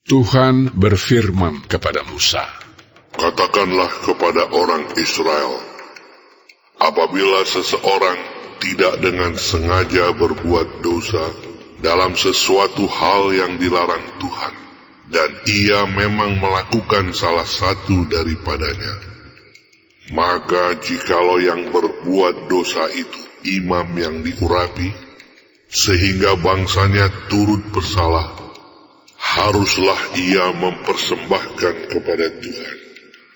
Tuhan berfirman kepada Musa, Katakanlah kepada orang Israel, apabila seseorang tidak dengan sengaja berbuat dosa dalam sesuatu hal yang dilarang Tuhan, dan ia memang melakukan salah satu daripadanya, maka jikalau yang berbuat dosa itu imam yang diurapi, sehingga bangsanya turut bersalah, haruslah ia mempersembahkan kepada Tuhan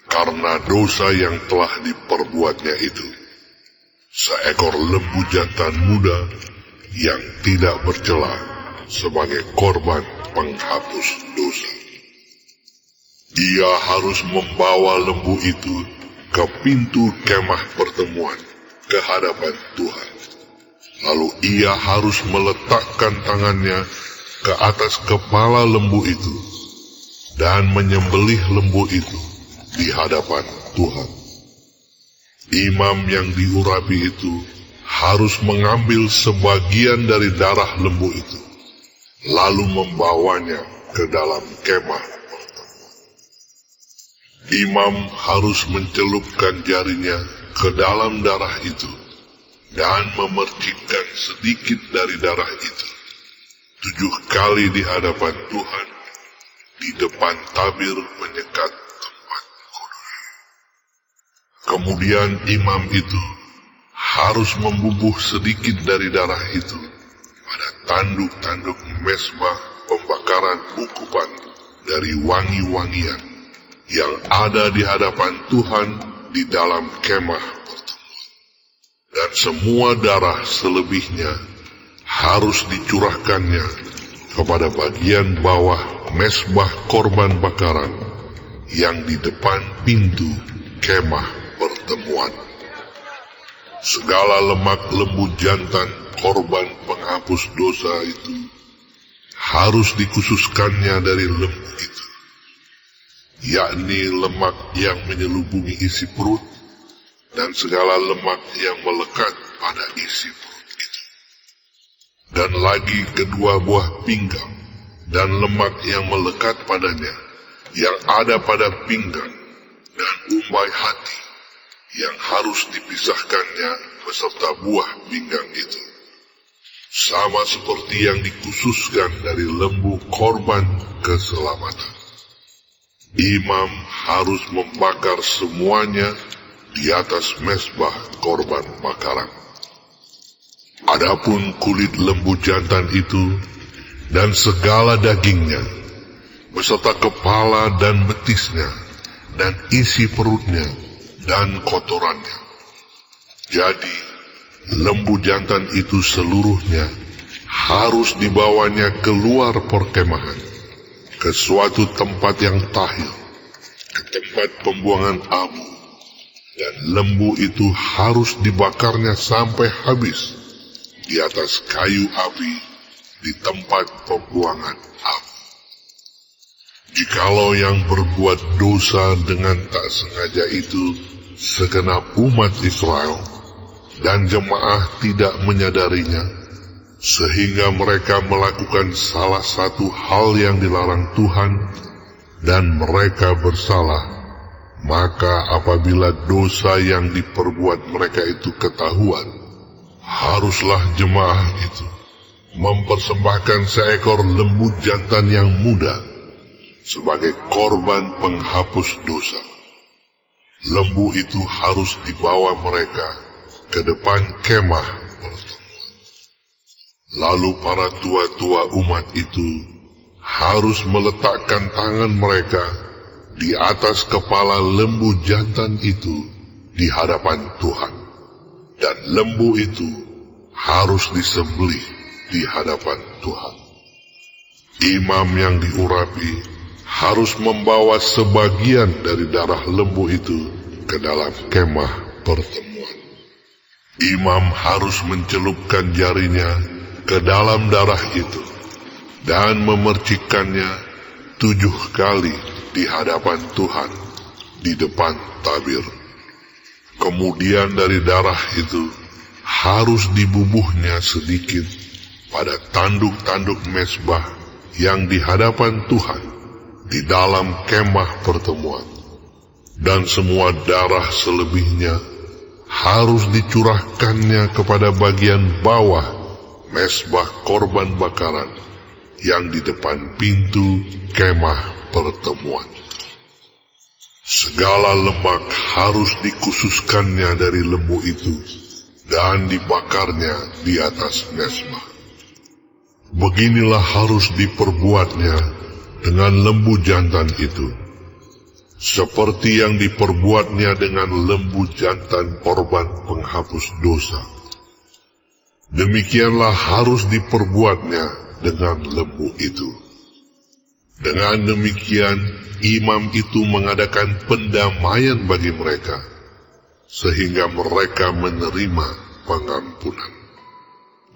karena dosa yang telah diperbuatnya itu seekor lembu jantan muda yang tidak bercela sebagai korban penghapus dosa. Ia harus membawa lembu itu ke pintu kemah pertemuan ke hadapan Tuhan. Lalu ia harus meletakkan tangannya ke atas kepala lembu itu dan menyembelih lembu itu di hadapan Tuhan. Imam yang diurapi itu harus mengambil sebagian dari darah lembu itu, lalu membawanya ke dalam kemah pertemuan. Imam harus mencelupkan jarinya ke dalam darah itu dan memercikkan sedikit dari darah itu 7 kali di hadapan Tuhan, di depan tabir penyekat tempat kudus. Kemudian imam itu harus membubuh sedikit dari darah itu pada tanduk-tanduk mezbah pembakaran ukupan dari wangi-wangian yang ada di hadapan Tuhan di dalam kemah pertemuan. Dan semua darah selebihnya harus dicurahkannya kepada bagian bawah mezbah korban bakaran yang di depan pintu kemah pertemuan. Segala lemak lembu jantan korban penghapus dosa itu harus dikhususkannya dari lembu itu, yakni lemak yang menyelubungi isi perut dan segala lemak yang melekat pada isi perut. Dan lagi kedua buah pinggang dan lemak yang melekat padanya yang ada pada pinggang dan umbai hati yang harus dipisahkannya beserta buah pinggang itu, sama seperti yang dikhususkan dari lembu korban keselamatan. Imam harus membakar semuanya di atas mezbah korban bakaran. Adapun kulit lembu jantan itu dan segala dagingnya, beserta kepala dan betisnya, dan isi perutnya, dan kotorannya. Jadi, lembu jantan itu seluruhnya harus dibawanya keluar perkemahan, ke suatu tempat yang tahir, ke tempat pembuangan abu, dan lembu itu harus dibakarnya sampai habis di atas kayu api di tempat pembuangan abu. Jikalau yang berbuat dosa dengan tak sengaja itu segenap umat Israel, dan jemaah tidak menyadarinya, sehingga mereka melakukan salah satu hal yang dilarang Tuhan, dan mereka bersalah, maka apabila dosa yang diperbuat mereka itu ketahuan, haruslah jemaah itu mempersembahkan seekor lembu jantan yang muda sebagai korban penghapus dosa. Lembu itu harus dibawa mereka ke depan kemah pertemuan. Lalu para tua-tua umat itu harus meletakkan tangan mereka di atas kepala lembu jantan itu di hadapan Tuhan. Dan lembu itu harus disembelih di hadapan Tuhan. Imam yang diurapi harus membawa sebagian dari darah lembu itu ke dalam kemah pertemuan. Imam harus mencelupkan jarinya ke dalam darah itu dan memercikkannya 7 kali di hadapan Tuhan di depan tabir. Kemudian dari darah itu harus dibubuhnya sedikit pada tanduk-tanduk mezbah yang di hadapan Tuhan di dalam kemah pertemuan, dan semua darah selebihnya harus dicurahkannya kepada bagian bawah mezbah korban bakaran yang di depan pintu kemah pertemuan. Segala lemak harus dikhususkannya dari lembu itu dan dibakarnya di atas mezbah. Beginilah harus diperbuatnya dengan lembu jantan itu, seperti yang diperbuatnya dengan lembu jantan korban penghapus dosa. Demikianlah harus diperbuatnya dengan lembu itu. Dengan demikian, imam itu mengadakan pendamaian bagi mereka, sehingga mereka menerima pengampunan.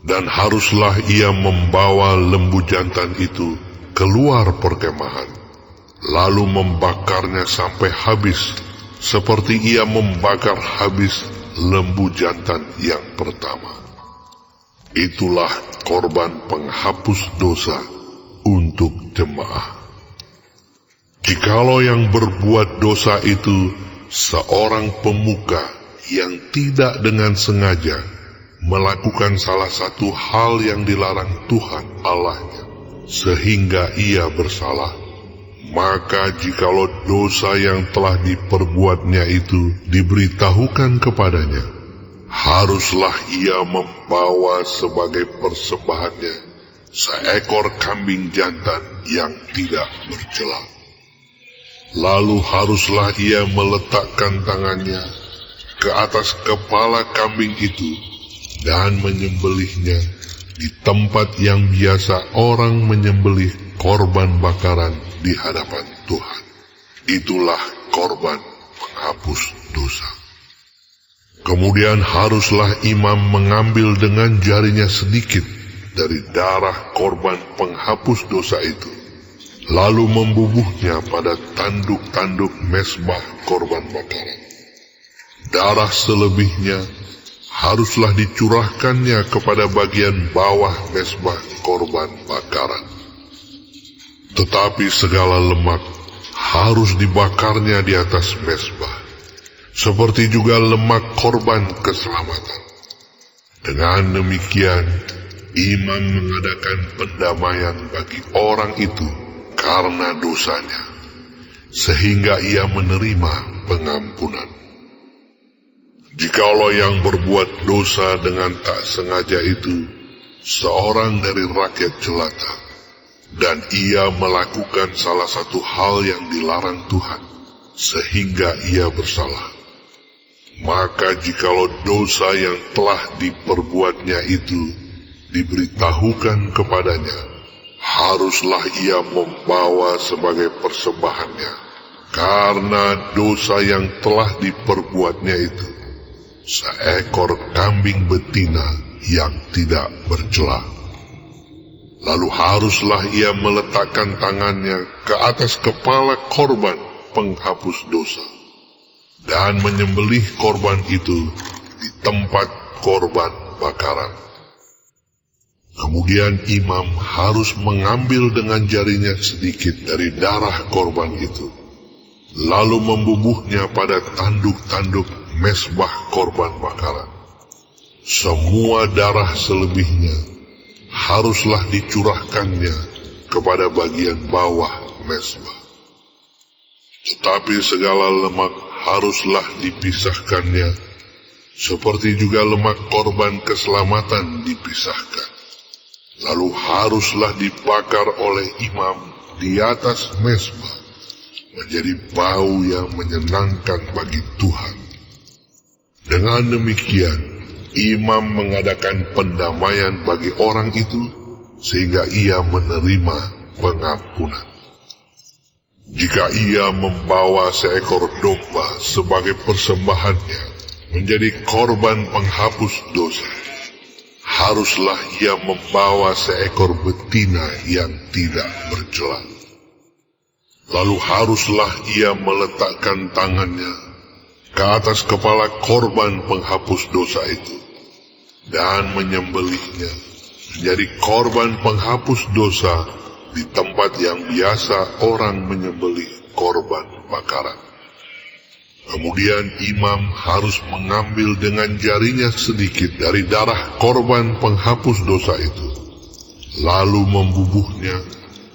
Dan haruslah ia membawa lembu jantan itu keluar perkemahan, lalu membakarnya sampai habis, seperti ia membakar habis lembu jantan yang pertama. Itulah korban penghapus dosa untuk jemaah. Jikalau yang berbuat dosa itu seorang pemuka yang tidak dengan sengaja melakukan salah satu hal yang dilarang Tuhan Allahnya, sehingga ia bersalah, maka jikalau dosa yang telah diperbuatnya itu diberitahukan kepadanya, haruslah ia membawa sebagai persembahannya seekor kambing jantan yang tidak bercela. Lalu haruslah ia meletakkan tangannya ke atas kepala kambing itu dan menyembelihnya di tempat yang biasa orang menyembelih korban bakaran di hadapan Tuhan. Itulah korban penghapus dosa. Kemudian haruslah imam mengambil dengan jarinya sedikit dari darah korban penghapus dosa itu, lalu membubuhnya pada tanduk-tanduk mezbah korban bakaran. Darah selebihnya haruslah dicurahkannya kepada bagian bawah mezbah korban bakaran. Tetapi segala lemak harus dibakarnya di atas mezbah, seperti juga lemak korban keselamatan. Dengan demikian, imam mengadakan pendamaian bagi orang itu karena dosanya, sehingga ia menerima pengampunan. Jikalau yang berbuat dosa dengan tak sengaja itu seorang dari rakyat jelata, dan ia melakukan salah satu hal yang dilarang Tuhan, sehingga ia bersalah, maka jikalau dosa yang telah diperbuatnya itu diberitahukan kepadanya, haruslah ia membawa sebagai persembahannya karena dosa yang telah diperbuatnya itu seekor kambing betina yang tidak bercela. Lalu haruslah ia meletakkan tangannya ke atas kepala korban penghapus dosa dan menyembelih korban itu di tempat korban bakaran. Kemudian imam harus mengambil dengan jarinya sedikit dari darah korban itu, lalu membubuhnya pada tanduk-tanduk mezbah korban bakaran. Semua darah selebihnya haruslah dicurahkannya kepada bagian bawah mezbah. Tetapi segala lemak haruslah dipisahkannya, seperti juga lemak korban keselamatan dipisahkan. Lalu haruslah dibakar oleh imam di atas mezbah, menjadi bau yang menyenangkan bagi Tuhan. Dengan demikian, imam mengadakan pendamaian bagi orang itu, sehingga ia menerima pengampunan. Jika ia membawa seekor domba sebagai persembahannya menjadi korban penghapus dosa, haruslah ia membawa seekor betina yang tidak bercela. Lalu haruslah ia meletakkan tangannya ke atas kepala korban penghapus dosa itu dan menyembelihnya menjadi korban penghapus dosa di tempat yang biasa orang menyembelih korban bakaran. Kemudian imam harus mengambil dengan jarinya sedikit dari darah korban penghapus dosa itu, lalu membubuhnya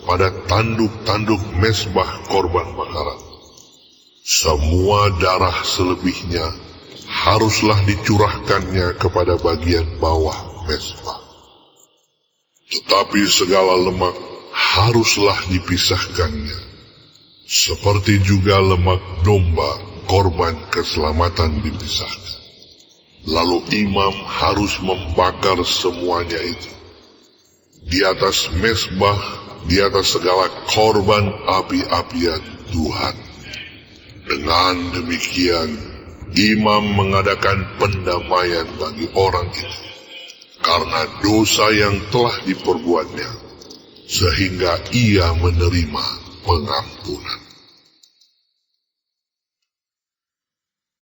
pada tanduk-tanduk mezbah korban bakaran. Semua darah selebihnya haruslah dicurahkannya kepada bagian bawah mezbah. Tetapi segala lemak haruslah dipisahkannya, seperti juga lemak domba korban keselamatan dipisahkan. Lalu imam harus membakar semuanya itu di atas mezbah, di atas segala korban api-apian Tuhan. Dengan demikian, imam mengadakan pendamaian bagi orang itu karena dosa yang telah diperbuatnya, sehingga ia menerima pengampunan.